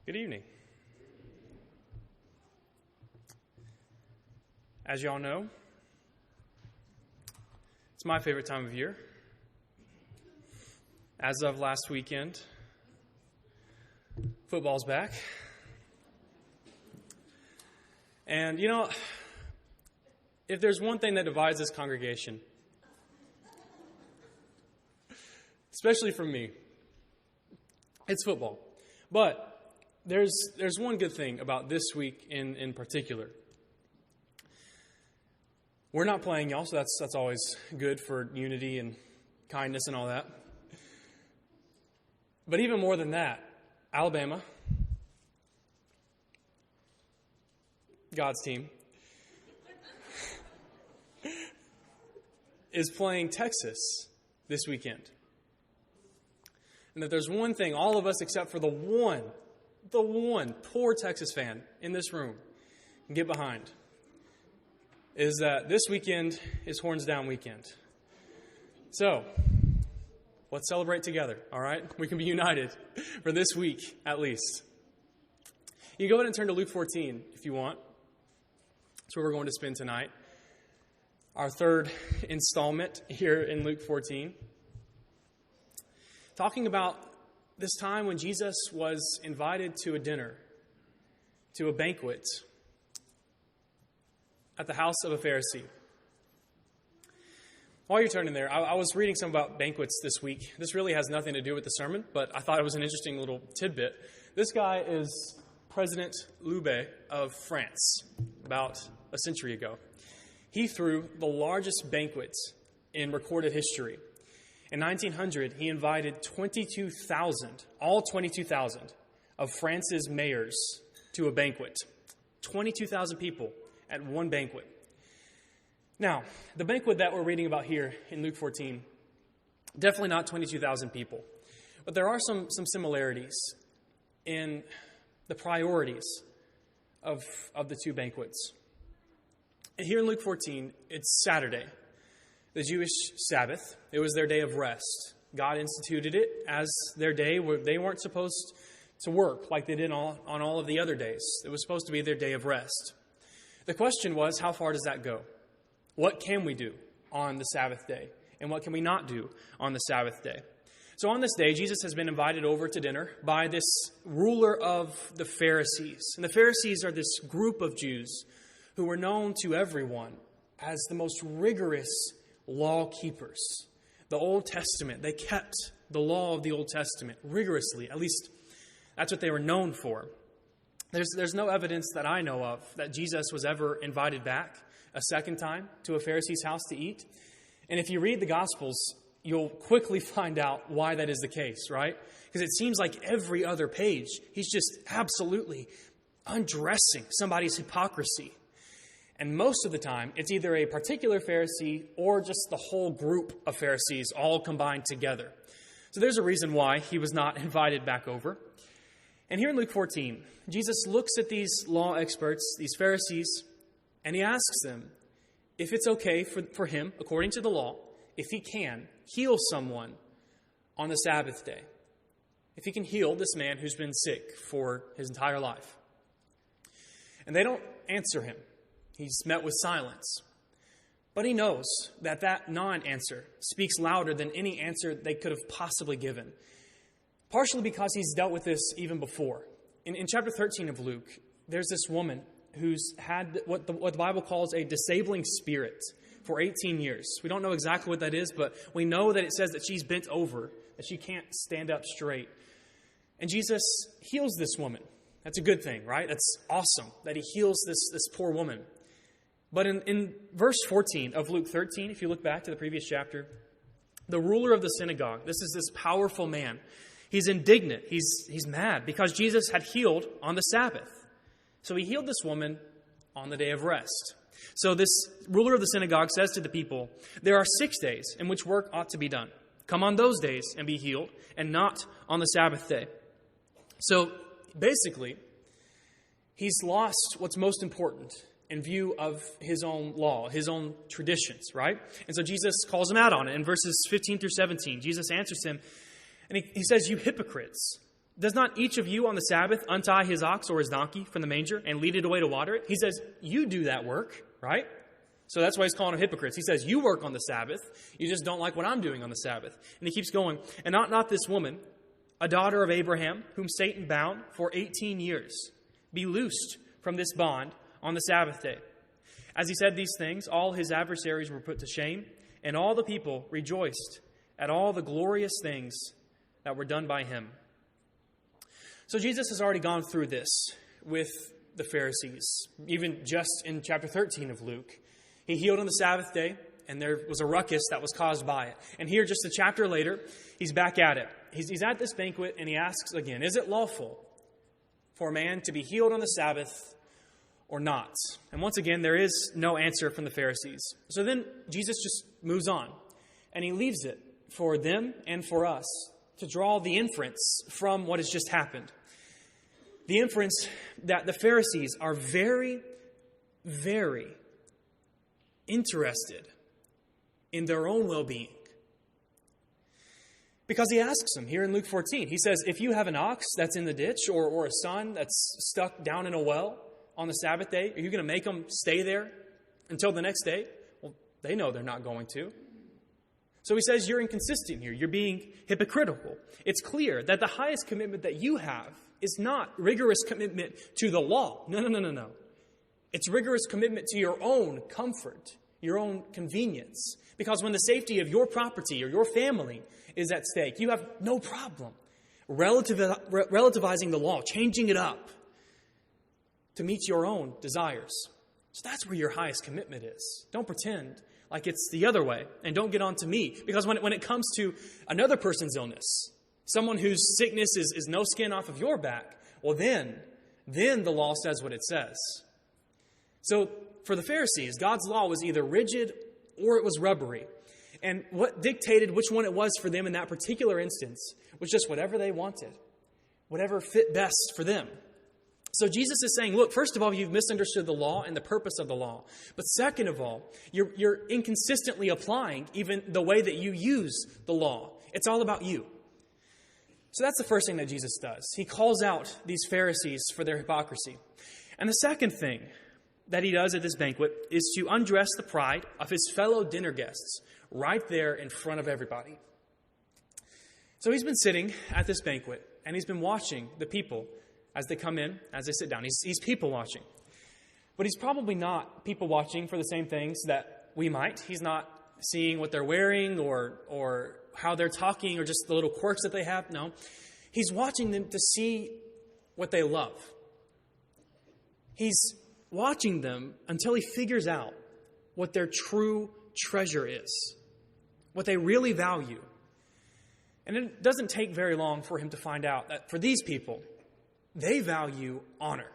Good evening. As y'all know, it's my favorite time of year. As of last weekend, football's back. And you know, if there's one thing that divides this congregation, especially from me, it's football. But there's one good thing about this week in particular. We're not playing y'all, so that's always good for unity and kindness and all that. But even more than that, Alabama, God's team, is playing Texas this weekend. And that there's one thing all of us except for the one poor Texas fan in this room can get behind, is that this weekend is Horns Down weekend. So, let's celebrate together, all right? We can be united for this week, at least. You can go ahead and turn to Luke 14 if you want. That's where we're going to spend tonight. Our third installment here in Luke 14. Talking about this time when Jesus was invited to a dinner, to a banquet, at the house of a Pharisee. While you're turning there, I was reading some about banquets this week. This really has nothing to do with the sermon, but I thought it was an interesting little tidbit. This guy is President Loubet of France, about a century ago. He threw the largest banquet in recorded history. In 1900, he invited 22,000, all 22,000 of France's mayors to a banquet. 22,000 people at one banquet. Now, the banquet that we're reading about here in Luke 14, definitely not 22,000 people. But there are some similarities in the priorities of the two banquets. And here in Luke 14, it's Saturday, the Jewish Sabbath. It was their day of rest. God instituted it as their day where they weren't supposed to work like they did on all of the other days. It was supposed to be their day of rest. The question was, how far does that go? What can we do on the Sabbath day? And what can we not do on the Sabbath day? So on this day, Jesus has been invited over to dinner by this ruler of the Pharisees. And the Pharisees are this group of Jews who were known to everyone as the most rigorous law keepers. The Old Testament, they kept the law of the Old Testament rigorously. At least that's what they were known for. There's no evidence that I know of that Jesus was ever invited back a second time to a Pharisee's house to eat. And if you read the Gospels, you'll quickly find out why that is the case, right? Because it seems like every other page, he's just absolutely undressing somebody's hypocrisy. And most of the time, it's either a particular Pharisee or just the whole group of Pharisees all combined together. So there's a reason why he was not invited back over. And here in Luke 14, Jesus looks at these law experts, these Pharisees, and he asks them if it's okay for him, according to the law, if he can heal someone on the Sabbath day. If he can heal this man who's been sick for his entire life. And they don't answer him. He's met with silence. But he knows that non-answer speaks louder than any answer they could have possibly given. Partially because he's dealt with this even before. In chapter 13 of Luke, there's this woman who's had what the Bible calls a disabling spirit for 18 years. We don't know exactly what that is, but we know that it says that she's bent over, that she can't stand up straight. And Jesus heals this woman. That's a good thing, right? That's awesome that he heals this poor woman. But in verse 14 of Luke 13, if you look back to the previous chapter, the ruler of the synagogue, this is this powerful man. He's indignant. He's mad because Jesus had healed on the Sabbath. So he healed this woman on the day of rest. So this ruler of the synagogue says to the people, there are 6 days in which work ought to be done. Come on those days and be healed, and not on the Sabbath day. So basically, he's lost what's most important in view of his own law, his own traditions, right? And so Jesus calls him out on it. In verses 15 through 17, Jesus answers him, and he says, you hypocrites, Does not each of you on the Sabbath untie his ox or his donkey from the manger and lead it away to water it? He says, you do that work, right? So that's why he's calling them hypocrites. He says, you work on the Sabbath. You just don't like what I'm doing on the Sabbath. And he keeps going. And not this woman, a daughter of Abraham, whom Satan bound for 18 years, be loosed from this bond on the Sabbath day. As he said these things, all his adversaries were put to shame, and all the people rejoiced at all the glorious things that were done by him. So Jesus has already gone through this with the Pharisees, even just in chapter 13 of Luke. He healed on the Sabbath day, and there was a ruckus that was caused by it. And here, just a chapter later, he's back at it. He's at this banquet, and he asks again, is it lawful for a man to be healed on the Sabbath or not? And once again, there is no answer from the Pharisees. So then Jesus just moves on, and he leaves it for them and for us to draw the inference from what has just happened. The inference that the Pharisees are very, very interested in their own well-being. Because he asks them here in Luke 14, he says, if you have an ox that's in the ditch or a son that's stuck down in a well on the Sabbath day, are you going to make them stay there until the next day? Well, they know they're not going to. So he says, you're inconsistent here. You're being hypocritical. It's clear that the highest commitment that you have is not rigorous commitment to the law. No. It's rigorous commitment to your own comfort, your own convenience. Because when the safety of your property or your family is at stake, you have no problem relativizing the law, changing it up to meet your own desires. So that's where your highest commitment is. Don't pretend like it's the other way. And don't get on to me. Because when it comes to another person's illness, someone whose sickness is no skin off of your back, well then the law says what it says. So for the Pharisees, God's law was either rigid or it was rubbery. And what dictated which one it was for them in that particular instance was just whatever they wanted, whatever fit best for them. So Jesus is saying, look, first of all, you've misunderstood the law and the purpose of the law. But second of all, you're inconsistently applying even the way that you use the law. It's all about you. So that's the first thing that Jesus does. He calls out these Pharisees for their hypocrisy. And the second thing that he does at this banquet is to undress the pride of his fellow dinner guests right there in front of everybody. So he's been sitting at this banquet, and he's been watching the people as they come in, as they sit down. He's people watching. But he's probably not people watching for the same things that we might. He's not seeing what they're wearing or how they're talking or just the little quirks that they have. No. He's watching them to see what they love. He's watching them until he figures out what their true treasure is, what they really value. And it doesn't take very long for him to find out that for these people, they value honor.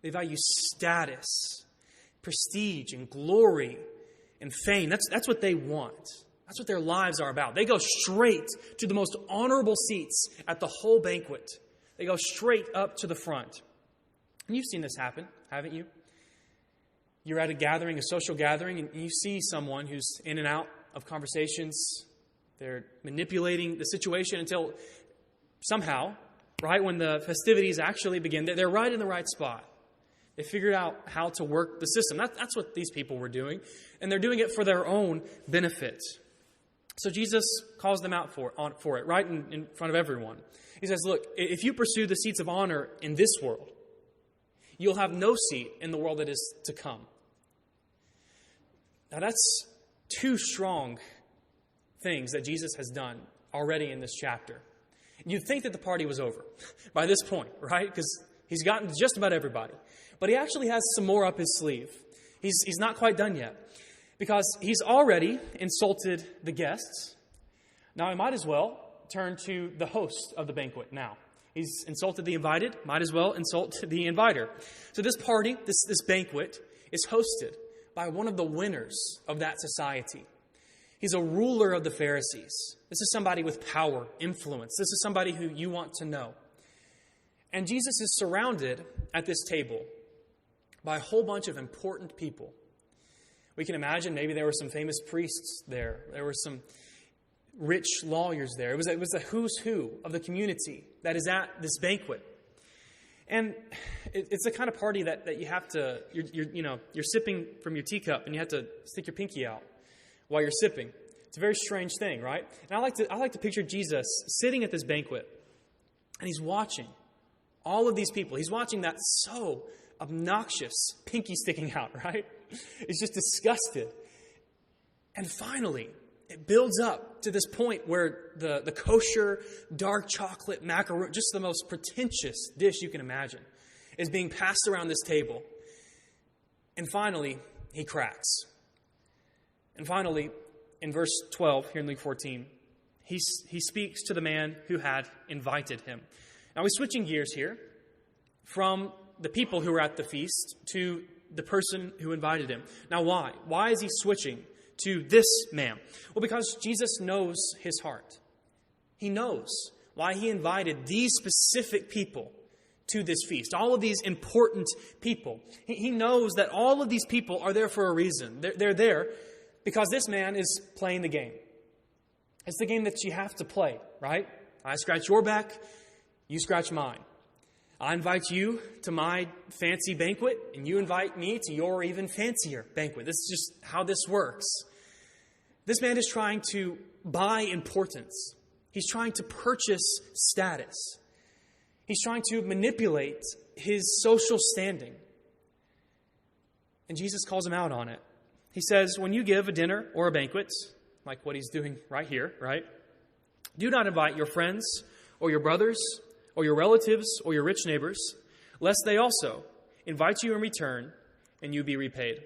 They value status, prestige, and glory, and fame. That's what they want. That's what their lives are about. They go straight to the most honorable seats at the whole banquet. They go straight up to the front. And you've seen this happen, haven't you? You're at a gathering, a social gathering, and you see someone who's in and out of conversations. They're manipulating the situation until somehow, right when the festivities actually begin, they're right in the right spot. They figured out how to work the system. That's what these people were doing, and they're doing it for their own benefit. So Jesus calls them out for it, right in front of everyone. He says, look, if you pursue the seats of honor in this world, you'll have no seat in the world that is to come. Now that's two strong things that Jesus has done already in this chapter. You'd think that the party was over by this point, right? Because he's gotten to just about everybody. But he actually has some more up his sleeve. He's not quite done yet. Because he's already insulted the guests. Now he might as well turn to the host of the banquet now. He's insulted the invited, might as well insult the inviter. So this party, this banquet, is hosted by one of the winners of that society. He's a ruler of the Pharisees. This is somebody with power, influence. This is somebody who you want to know. And Jesus is surrounded at this table by a whole bunch of important people. We can imagine maybe there were some famous priests there. There were some rich lawyers there. It was the who's who of the community that is at this banquet. And it's the kind of party that you have to, you're sipping from your teacup and you have to stick your pinky out while you're sipping. It's a very strange thing, right? And I like to picture Jesus sitting at this banquet and he's watching all of these people. He's watching that so obnoxious pinky sticking out, right? He's just disgusted. And finally, it builds up to this point where the kosher, dark chocolate macaroon, just the most pretentious dish you can imagine, is being passed around this table. And finally, he cracks. And finally, in verse 12, here in Luke 14, he speaks to the man who had invited him. Now, we're switching gears here from the people who were at the feast to the person who invited him. Now, why? Why is he switching to this man? Well, because Jesus knows his heart. He knows why he invited these specific people to this feast, all of these important people. He knows that all of these people are there for a reason. They're there because this man is playing the game. It's the game that you have to play, right? I scratch your back, you scratch mine. I invite you to my fancy banquet, and you invite me to your even fancier banquet. This is just how this works. This man is trying to buy importance. He's trying to purchase status. He's trying to manipulate his social standing. And Jesus calls him out on it. He says, when you give a dinner or a banquet, like what he's doing right here, right? Do not invite your friends or your brothers or your relatives or your rich neighbors, lest they also invite you in return and you be repaid.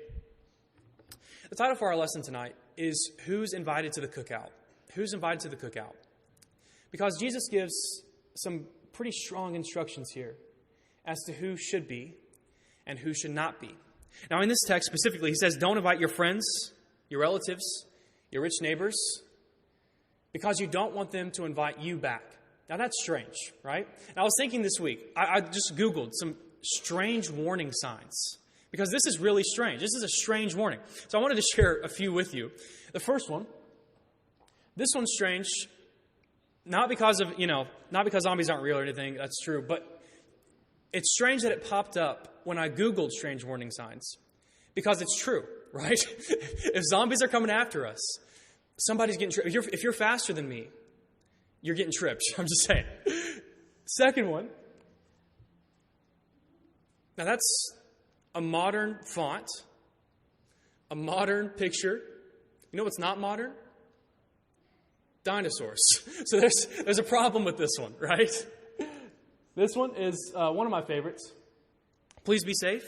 The title for our lesson tonight is Who's Invited to the Cookout? Who's invited to the cookout? Because Jesus gives some pretty strong instructions here as to who should be and who should not be. Now, in this text specifically, he says, don't invite your friends, your relatives, your rich neighbors, because you don't want them to invite you back. Now, that's strange, right? And I was thinking this week, I just Googled some strange warning signs, because this is really strange. This is a strange warning. So I wanted to share a few with you. The first one, this one's strange, not because zombies aren't real or anything, that's true, but it's strange that it popped up when I Googled strange warning signs, because it's true, right? If zombies are coming after us, somebody's getting tripped. If you're faster than me, you're getting tripped. I'm just saying. Second one. Now that's a modern font, a modern picture. You know what's not modern? Dinosaurs. So there's a problem with this one, right? This one is one of my favorites. Please be safe.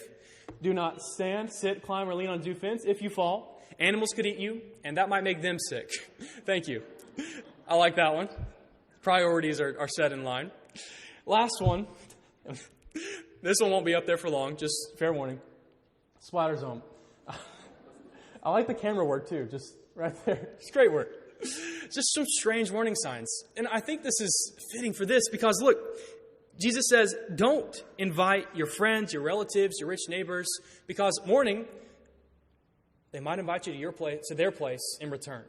Do not stand, sit, climb, or lean on a fence. If you fall, animals could eat you, and that might make them sick. Thank you. I like that one. Priorities are set in line. Last one. This one won't be up there for long, just fair warning. Splatter zone. I like the camera work too, just right there. It's great work. Just some strange warning signs. And I think this is fitting for this because, look, Jesus says, don't invite your friends, your relatives, your rich neighbors, because morning, they might invite you to their place in return.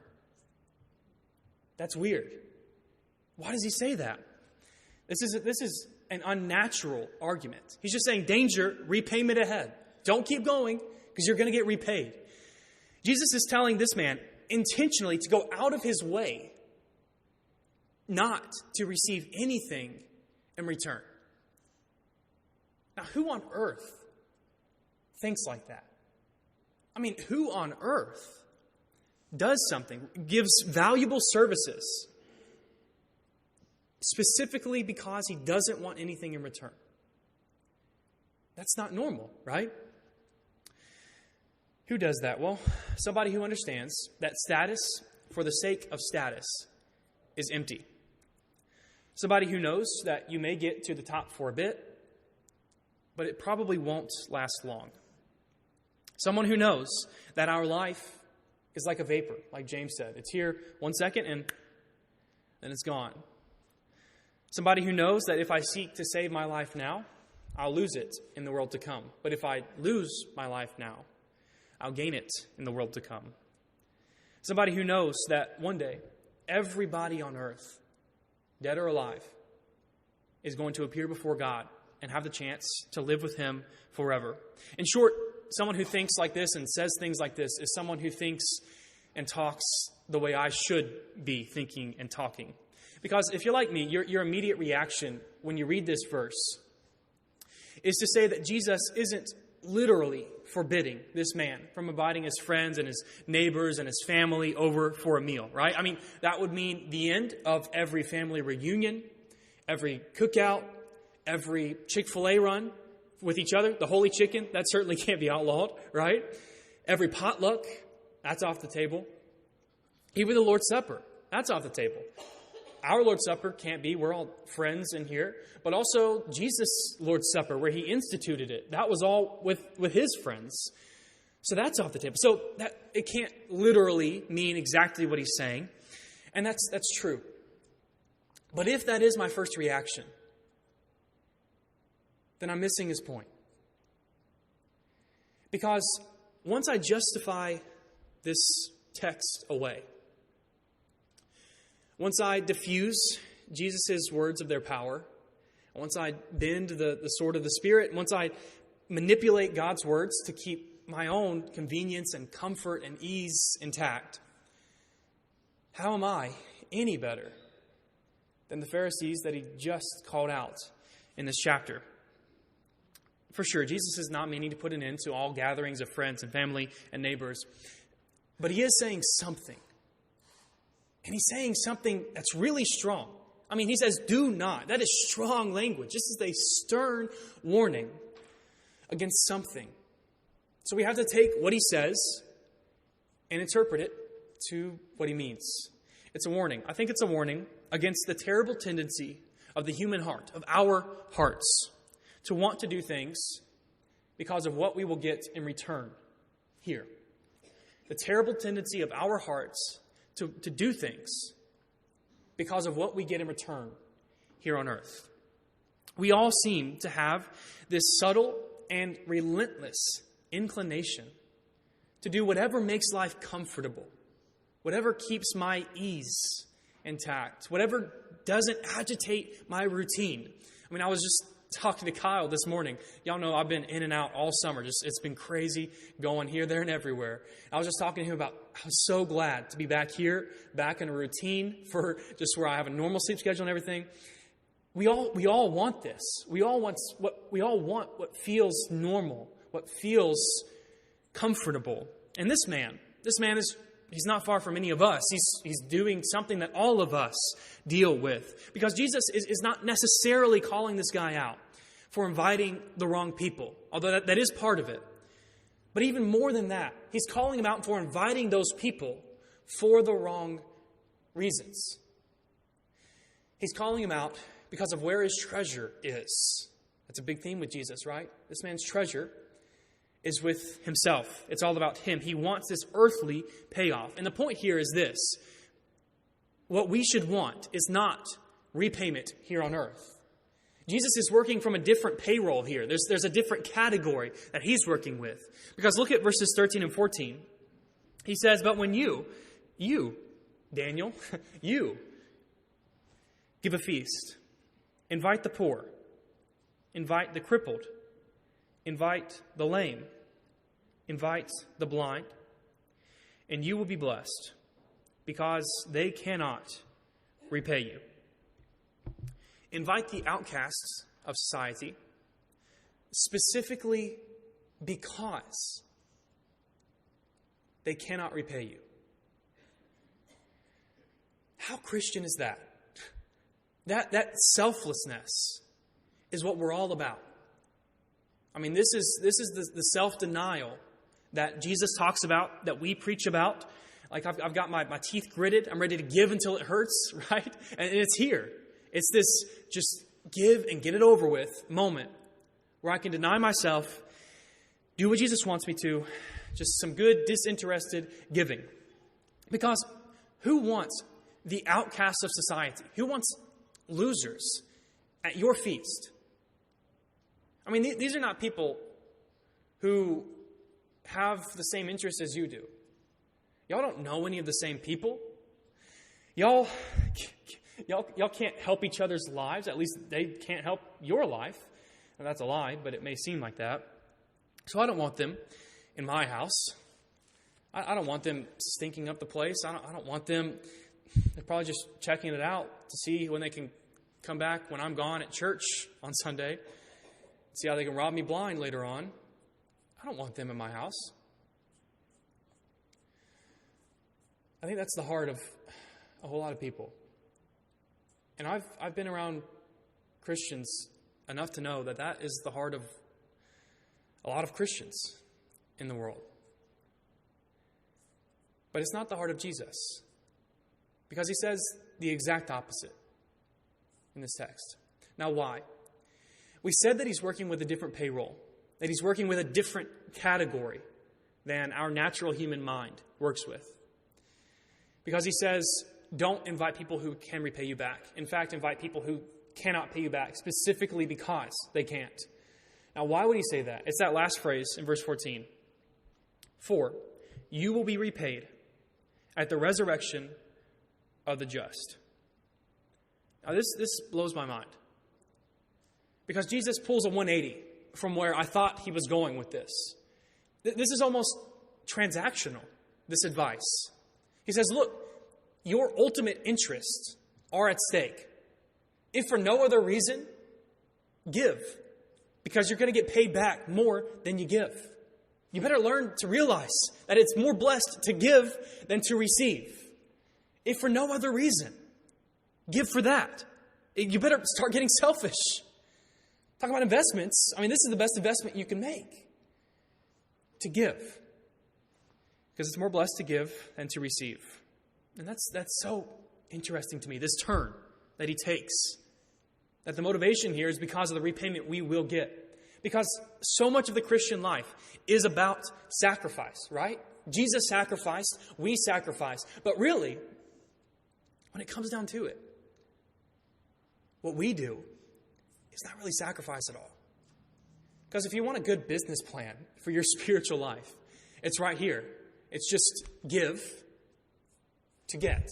That's weird. Why does he say that? This is an unnatural argument. He's just saying, danger, repayment ahead. Don't keep going because you're going to get repaid. Jesus is telling this man intentionally to go out of his way not to receive anything in return. Now, who on earth thinks like that? I mean, who on earth does something, gives valuable services, specifically because he doesn't want anything in return? That's not normal, right? Who does that? Well, somebody who understands that status for the sake of status is empty. Somebody who knows that you may get to the top for a bit, but it probably won't last long. Someone who knows that our life is like a vapor, like James said. It's here 1 second and then it's gone. Somebody who knows that if I seek to save my life now, I'll lose it in the world to come. But if I lose my life now, I'll gain it in the world to come. Somebody who knows that one day everybody on earth, dead or alive, is going to appear before God and have the chance to live with him forever. In short, someone who thinks like this and says things like this is someone who thinks and talks the way I should be thinking and talking. Because if you're like me, your immediate reaction when you read this verse is to say that Jesus isn't literally forbidding this man from inviting his friends and his neighbors and his family over for a meal, right? I mean, that would mean the end of every family reunion, every cookout, every Chick-fil-A run with each other. The holy chicken, that certainly can't be outlawed, right? Every potluck, that's off the table. Even the Lord's Supper, that's off the table. Our Lord's Supper can't be. We're all friends in here. But also Jesus' Lord's Supper, where he instituted it. That was all with his friends. So that's off the table. So that it can't literally mean exactly what he's saying. And that's true. But if that is my first reaction, then I'm missing his point. Because once I justify this text away, once I diffuse Jesus' words of their power, once I bend the sword of the Spirit, once I manipulate God's words to keep my own convenience and comfort and ease intact, how am I any better than the Pharisees that he just called out in this chapter? For sure, Jesus is not meaning to put an end to all gatherings of friends and family and neighbors, but he is saying something. And he's saying something that's really strong. I mean, he says, do not. That is strong language. This is a stern warning against something. So we have to take what he says and interpret it to what he means. It's a warning. I think it's a warning against the terrible tendency of the human heart, of our hearts, to want to do things because of what we will get in return here. The terrible tendency of our hearts to do things because of what we get in return here on earth. We all seem to have this subtle and relentless inclination to do whatever makes life comfortable, whatever keeps my ease intact, whatever doesn't agitate my routine. I mean, I was just talking to Kyle this morning. Y'all know I've been in and out all summer. It's been crazy going here, there, and everywhere. I was just talking to him about I was so glad to be back here, back in a routine for just where I have a normal sleep schedule and everything. We all want this. We all want what feels normal, what feels comfortable. And this man he's not far from any of us. He's doing something that all of us deal with. Because Jesus is not necessarily calling this guy out for inviting the wrong people, although that is part of it. But even more than that, he's calling him out for inviting those people for the wrong reasons. He's calling him out because of where his treasure is. That's a big theme with Jesus, right? This man's treasure is with himself. It's all about him. He wants this earthly payoff. And the point here is this. What we should want is not repayment here on earth. Jesus is working from a different payroll here. There's a different category that he's working with. Because look at verses 13 and 14. He says, but when you, Daniel, you give a feast, invite the poor, invite the crippled, invite the lame, invite the blind, and you will be blessed, because they cannot repay you. Invite the outcasts of society, specifically because they cannot repay you. How Christian is that? That selflessness is what we're all about. I mean, this is the self-denial that Jesus talks about, that we preach about. Like I've got my teeth gritted. I'm ready to give until it hurts, right? And it's here. It's this just give and get it over with moment where I can deny myself, do what Jesus wants me to, just some good disinterested giving. Because who wants the outcasts of society? Who wants losers at your feast? I mean, these are not people who have the same interests as you do. Y'all don't know any of the same people. Y'all can't help each other's lives. At least they can't help your life. And that's a lie, but it may seem like that. So I don't want them in my house. I don't want them stinking up the place. I don't want them. They're probably just checking it out to see when they can come back when I'm gone at church on Sunday. See how they can rob me blind later on. I don't want them in my house. I think that's the heart of a whole lot of people. And I've been around Christians enough to know that that is the heart of a lot of Christians in the world. But it's not the heart of Jesus. Because he says the exact opposite in this text. Now, why? We said that he's working with a different payroll, that he's working with a different category than our natural human mind works with. Because he says, don't invite people who can repay you back. In fact, invite people who cannot pay you back, specifically because they can't. Now, why would he say that? It's that last phrase in verse 14. For you will be repaid at the resurrection of the just. Now, this blows my mind. Because Jesus pulls a 180 from where I thought he was going with this. This is almost transactional, this advice. He says, look, your ultimate interests are at stake. If for no other reason, give. Because you're going to get paid back more than you give. You better learn to realize that it's more blessed to give than to receive. If for no other reason, give for that. You better start getting selfish. Talk about investments. I mean, this is the best investment you can make. To give. Because it's more blessed to give than to receive. And that's so interesting to me, this turn that he takes. That the motivation here is because of the repayment we will get. Because so much of the Christian life is about sacrifice, right? Jesus sacrificed, we sacrifice. But really, when it comes down to it, what we do is not really sacrifice at all. Because if you want a good business plan for your spiritual life, it's right here. It's just give to get.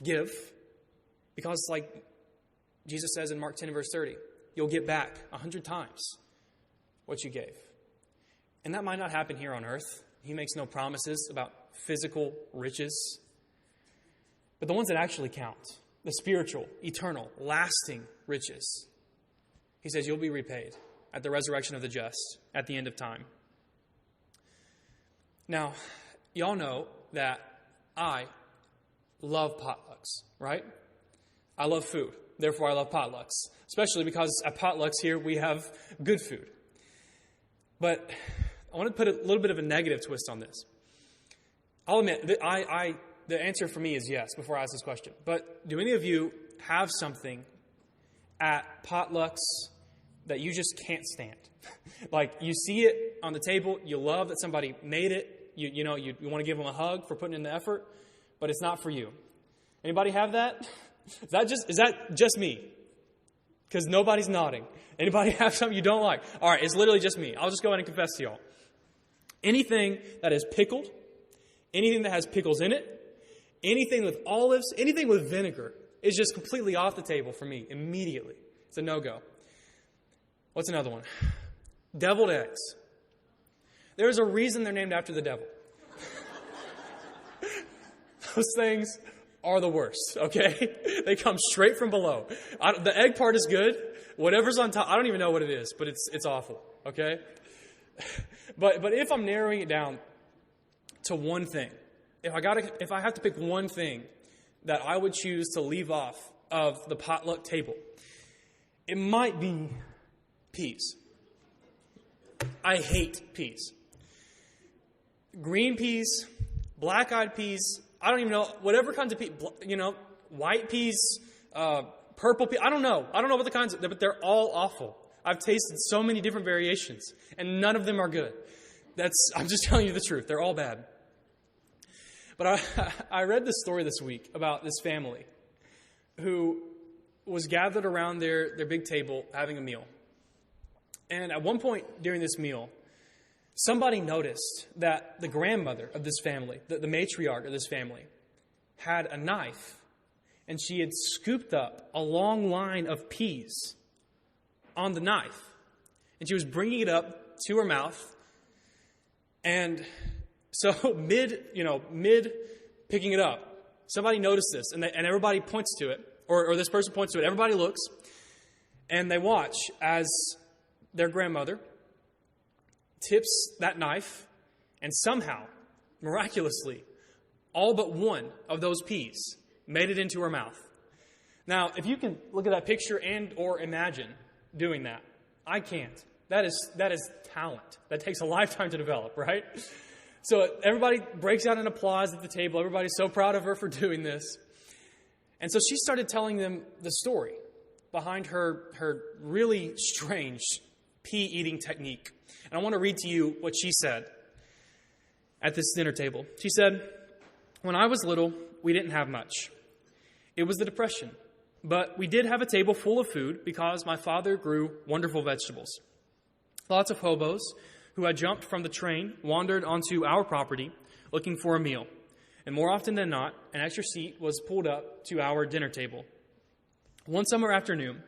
Give, because like Jesus says in Mark 10 and verse 30, you'll get back 100 times what you gave. And that might not happen here on earth. He makes no promises about physical riches. But the ones that actually count, the spiritual, eternal, lasting riches, he says you'll be repaid at the resurrection of the just at the end of time. Now, y'all know that I love potlucks, right? I love food. Therefore, I love potlucks. Especially because at potlucks here, we have good food. But I want to put a little bit of a negative twist on this. I'll admit, the answer for me is yes before I ask this question. But do any of you have something at potlucks that you just can't stand? Like, you see it on the table, you love that somebody made it, you want to give them a hug for putting in the effort, but it's not for you. Anybody have that? Is that just me? Because nobody's nodding. Anybody have something you don't like? All right, it's literally just me. I'll just go ahead and confess to y'all. Anything that is pickled, anything that has pickles in it, anything with olives, anything with vinegar is just completely off the table for me immediately. It's a no-go. What's another one? Deviled eggs. There's a reason they're named after the devil. Those things are the worst, okay? They come straight from below. The egg part is good. Whatever's on top, I don't even know what it is, but it's awful, okay? But if I'm narrowing it down to one thing, if I have to pick one thing that I would choose to leave off of the potluck table, it might be peas. I hate peas. Green peas, black-eyed peas, I don't even know, whatever kinds of peas, white peas, purple peas, I don't know what the kinds of, but they're all awful. I've tasted so many different variations, and none of them are good. I'm just telling you the truth. They're all bad. But I read this story this week about this family who was gathered around their big table having a meal. And at one point during this meal, somebody noticed that the grandmother of this family, the matriarch of this family, had a knife, and she had scooped up a long line of peas on the knife. And she was bringing it up to her mouth. And so mid picking it up, somebody noticed this, and everybody points to it, or this person points to it. Everybody looks, and they watch as their grandmother tips that knife, and somehow, miraculously, all but one of those peas made it into her mouth. Now, if you can look at that picture and or imagine doing that, I can't. That is talent. That takes a lifetime to develop, right? So everybody breaks out in applause at the table. Everybody's so proud of her for doing this. And so she started telling them the story behind her really strange pea-eating technique. And I want to read to you what she said at this dinner table. She said, "When I was little, we didn't have much. It was the Depression. But we did have a table full of food because my father grew wonderful vegetables. Lots of hobos who had jumped from the train wandered onto our property looking for a meal. And more often than not, an extra seat was pulled up to our dinner table. One summer afternoon,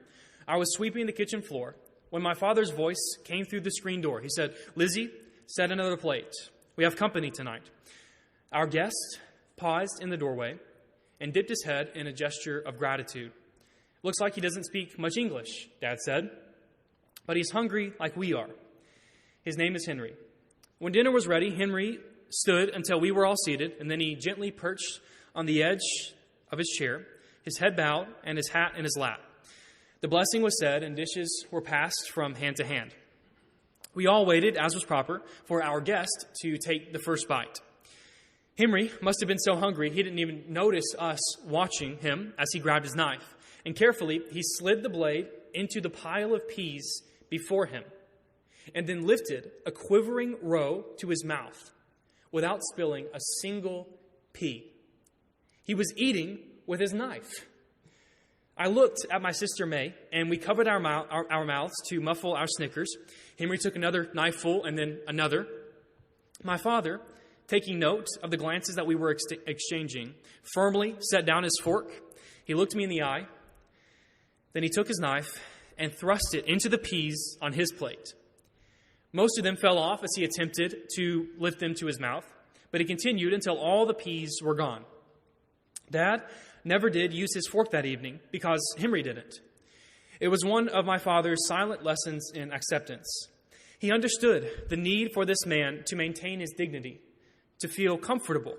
I was sweeping the kitchen floor when my father's voice came through the screen door. He said, 'Lizzie, set another plate. We have company tonight.' Our guest paused in the doorway and dipped his head in a gesture of gratitude. 'Looks like he doesn't speak much English,' Dad said, 'but he's hungry like we are. His name is Henry.' When dinner was ready, Henry stood until we were all seated, and then he gently perched on the edge of his chair, his head bowed and his hat in his lap. The blessing was said, and dishes were passed from hand to hand. We all waited, as was proper, for our guest to take the first bite. Henry must have been so hungry he didn't even notice us watching him as he grabbed his knife. And carefully, he slid the blade into the pile of peas before him, and then lifted a quivering row to his mouth without spilling a single pea. He was eating with his knife. I looked at my sister May, and we covered our mouths to muffle our snickers. Henry took another knifeful and then another. My father, taking note of the glances that we were exchanging, firmly set down his fork. He looked me in the eye. Then he took his knife and thrust it into the peas on his plate. Most of them fell off as he attempted to lift them to his mouth, but he continued until all the peas were gone. Dad never did use his fork that evening because Henry didn't. It was one of my father's silent lessons in acceptance. He understood the need for this man to maintain his dignity, to feel comfortable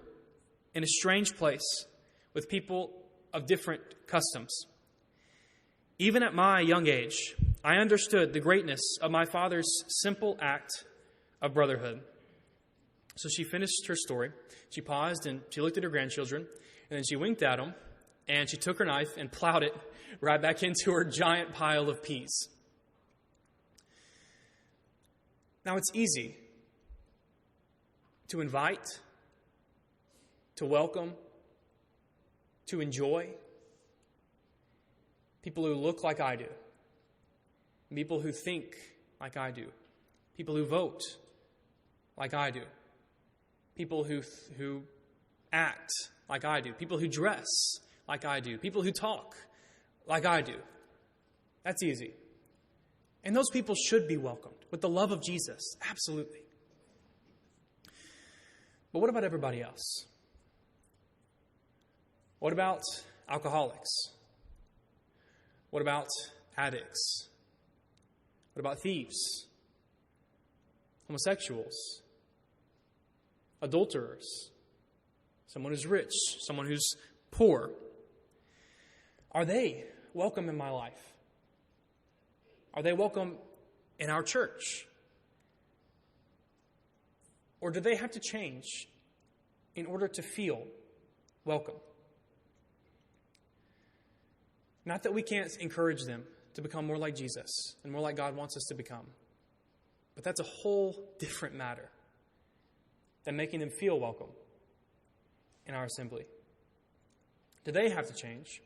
in a strange place with people of different customs. Even at my young age, I understood the greatness of my father's simple act of brotherhood. So she finished her story. She paused and she looked at her grandchildren, and then she winked at them, and she took her knife and plowed it right back into her giant pile of peas. Now, it's easy to invite, to welcome, to enjoy people who look like I do, people who think like I do, people who vote like I do, people who act like I do, people who dress like I do, people who talk like I do. That's easy. And those people should be welcomed with the love of Jesus, absolutely. But what about everybody else? What about alcoholics? What about addicts? What about thieves? Homosexuals? Adulterers? Someone who's rich? Someone who's poor? Are they welcome in my life? Are they welcome in our church? Or do they have to change in order to feel welcome? Not that we can't encourage them to become more like Jesus and more like God wants us to become. But that's a whole different matter than making them feel welcome in our assembly. Do they have to change?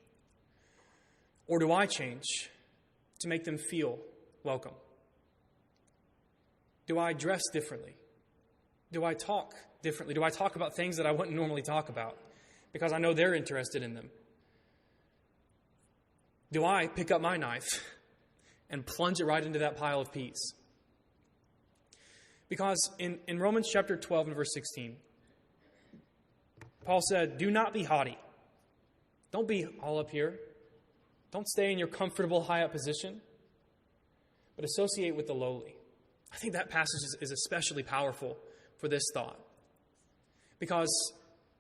Or do I change to make them feel welcome? Do I dress differently? Do I talk differently? Do I talk about things that I wouldn't normally talk about because I know they're interested in them? Do I pick up my knife and plunge it right into that pile of peas? Because in Romans chapter 12 and verse 16, Paul said, do not be haughty. Don't be all up here. Don't stay in your comfortable high up position, but associate with the lowly. I think that passage is especially powerful for this thought. Because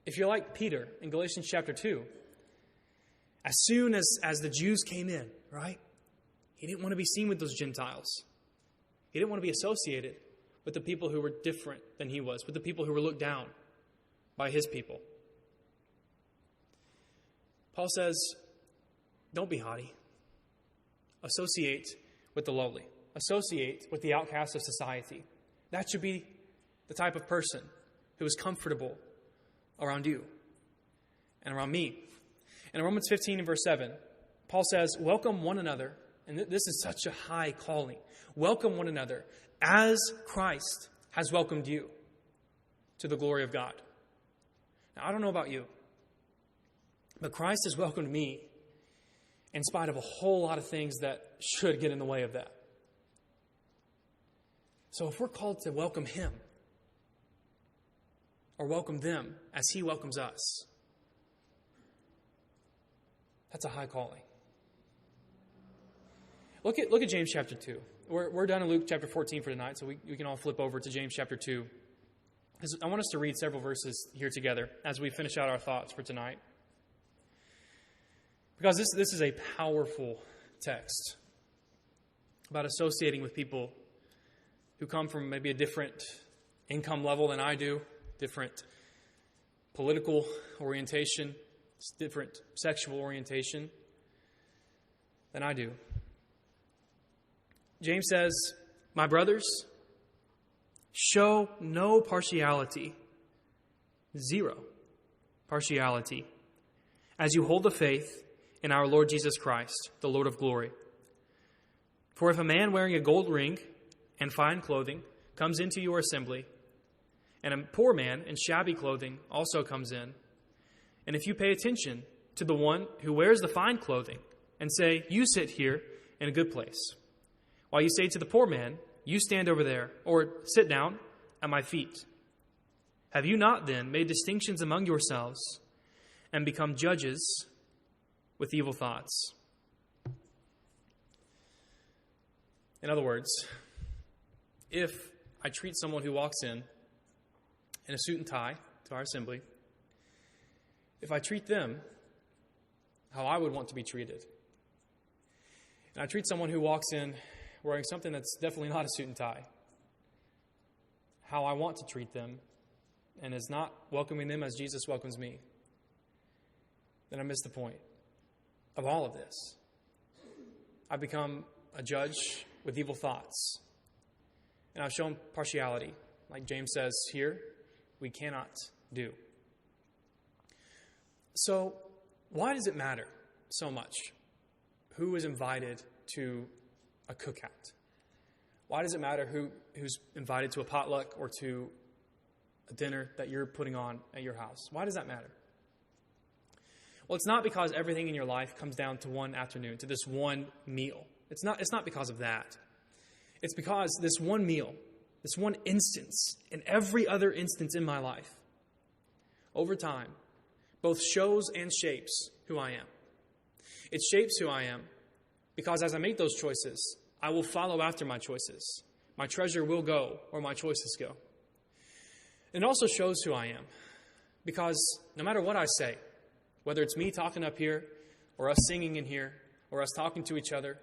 if you're like Peter in Galatians chapter 2, as soon as the Jews came in, right? He didn't want to be seen with those Gentiles. He didn't want to be associated with the people who were different than he was, with the people who were looked down by his people. Paul says, don't be haughty. Associate with the lowly. Associate with the outcasts of society. That should be the type of person who is comfortable around you and around me. And in Romans 15 and verse 7, Paul says, welcome one another. And this is such a high calling. Welcome one another as Christ has welcomed you to the glory of God. Now, I don't know about you, but Christ has welcomed me in spite of a whole lot of things that should get in the way of that. So if we're called to welcome him or welcome them as he welcomes us, that's a high calling. Look at James chapter 2. We're done in Luke chapter 14 for tonight, so we can all flip over to James chapter 2. Because I want us to read several verses here together as we finish out our thoughts for tonight. Because this is a powerful text about associating with people who come from maybe a different income level than I do, different political orientation, different sexual orientation than I do. James says, my brothers, show no partiality, zero partiality, as you hold the faith in our Lord Jesus Christ, the Lord of glory. For if a man wearing a gold ring and fine clothing comes into your assembly, and a poor man in shabby clothing also comes in, and if you pay attention to the one who wears the fine clothing and say, you sit here in a good place, while you say to the poor man, you stand over there, or sit down at my feet, have you not then made distinctions among yourselves and become judges with evil thoughts? In other words, if I treat someone who walks in a suit and tie to our assembly, if I treat them how I would want to be treated, and I treat someone who walks in wearing something that's definitely not a suit and tie, how I want to treat them, and is not welcoming them as Jesus welcomes me, then I miss the point of all of this. I become a judge with evil thoughts. And I've shown partiality, like James says here, we cannot do. So, why does it matter so much who is invited to a cookout? Why does it matter who's invited to a potluck or to a dinner that you're putting on at your house? Why does that matter? Well, it's not because everything in your life comes down to one afternoon, to this one meal. It's not because of that. It's because this one meal, this one instance, and every other instance in my life, over time, both shows and shapes who I am. It shapes who I am because as I make those choices, I will follow after my choices. My treasure will go where my choices go. It also shows who I am because no matter what I say, whether it's me talking up here or us singing in here or us talking to each other,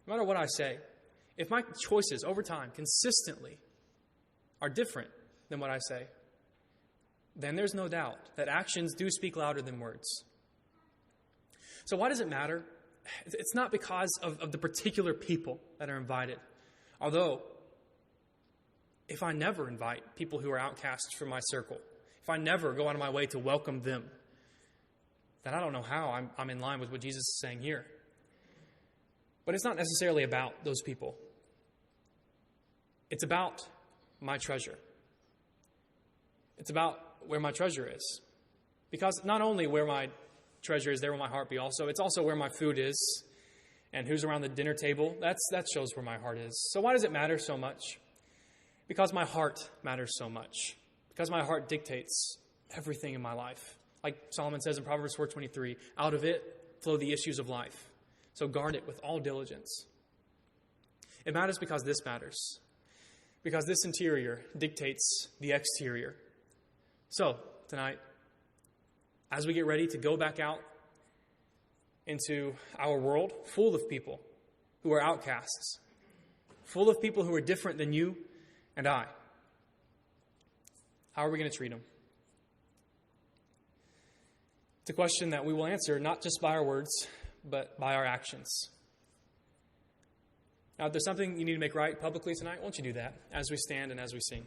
no matter what I say, if my choices over time consistently are different than what I say, then there's no doubt that actions do speak louder than words. So why does it matter? It's not because of the particular people that are invited. Although, if I never invite people who are outcasts from my circle, if I never go out of my way to welcome them, then I don't know how I'm in line with what Jesus is saying here. But it's not necessarily about those people. It's about my treasure. It's about where my treasure is. Because not only where my treasure is, there will my heart be also. It's also where my food is and who's around the dinner table. That shows where my heart is. So why does it matter so much? Because my heart matters so much. Because my heart dictates everything in my life. Like Solomon says in Proverbs 4:23, out of it flow the issues of life. So guard it with all diligence. It matters because this matters. Because this interior dictates the exterior. So, tonight, as we get ready to go back out into our world full of people who are outcasts, full of people who are different than you and I, how are we going to treat them? It's a question that we will answer not just by our words, but by our actions. Now, if there's something you need to make right publicly tonight, won't you do that as we stand and as we sing?